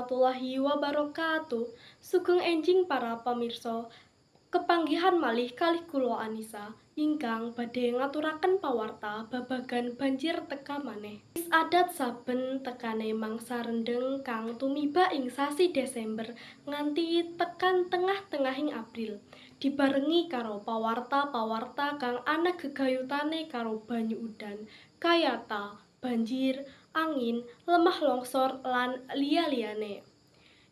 warahmatullahi wabarakatuh. Sugeng enjing para pamirsa. Kepanggihan malih kalih kula Anissa ingkang badhe ngaturaken pawarta babagan banjir teka maneh. Wis adat saben tekane mangsa rendheng kang tumiba ing sasi Desember nganti tekan tengah-tengahing April. Dibarengi karo pawarta-pawarta kang ana gegayutane karo banyu udan, kayata, banjir, angin, lemah longsor lan liya-liyane.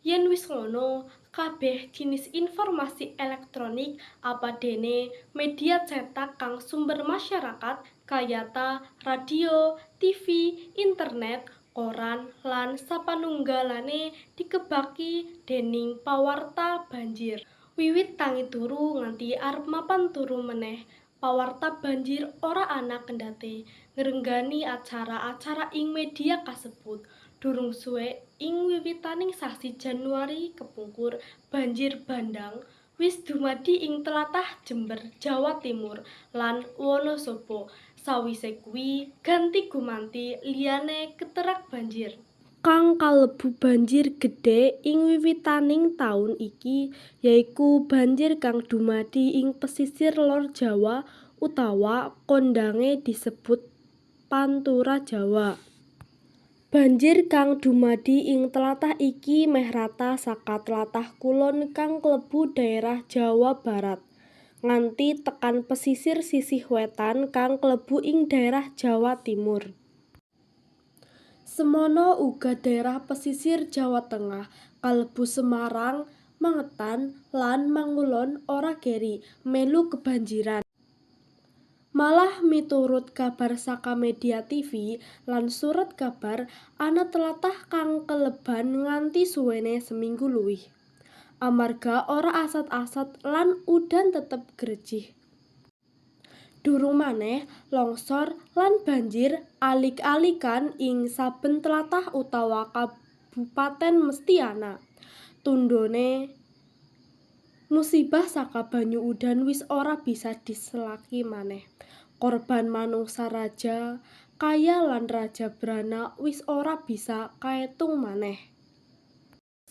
Yen wis ngono, kabeh jinis informasi elektronik apadene media cetak kang sumber masyarakat kayata radio, TV, internet, koran, lan sapanunggalane dikebaki dening pawarta banjir. Wiwit tangi turu nganti arep mapan turu meneh, pawarta banjir ora ana kendhate ngrenggani acara-acara ing media kasebut. Durung suwe ing wiwitaning sasi Januari kepungkur banjir bandhang wis dumadi ing tlatah Jember, Jawa Timur lan Wonosobo. Sawise kuwi ganti-gumanti liyane keterak banjir kang kalebu banjir gedhe ing wiwitaning taun iki yaiku banjir kang dumadi ing pesisir lor Jawa utawa kondhange disebut Pantura Jawa. Banjir kang dumadi ing tlatah iki meh rata saka tlatah kulon kang klebu dhaérah Jawa Barat nganti tekan pesisir sisih wétan kang klebu ing dhaérah Jawa Timur. Semono uga dhaérah pesisir Jawa Tengah kalebu Semarang, Mangetan, lan Mangulon ora keri melu kebanjiran. Malah miturut kabar saka media TV lan surat kabar ana tlatah kang keleban nganti suwene seminggu luwih. Amarga ora asat-asat lan udan tetep grejih. Durung maneh longsor lan banjir alik-alikan ing saben tlatah utawa kabupaten mesti ana. Tundhone musibah saka banyu udan wis ora bisa diselaki maneh. Korban manungsa raja, kaya lan raja brana wis ora bisa kaetung maneh.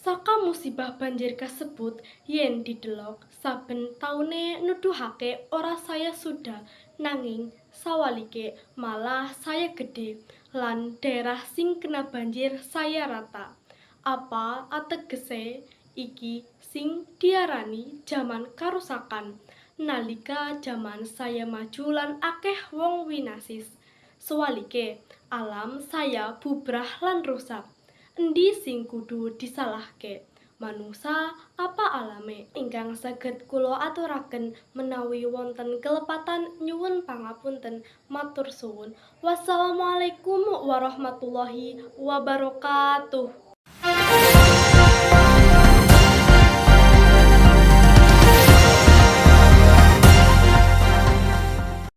Saka musibah banjir kasebut yen didelok saben taune nuduhake ora saya suda nanging sawalike malah saya gedhe lan daerah sing kena banjir saya rata. Apa ategese iki sing diarani jaman karusakan nalika jaman saya maju lan akeh wong winasis. Sewalike alam saya bubrah lan rusak. Endi sing kudu disalahke? Manungsa apa alame? Ingkang saged kula aturaken menawi wonten kelepatan nyuwun pangapunten. Matur suwun. Wassalamualaikum warahmatullahi wabarakatuh.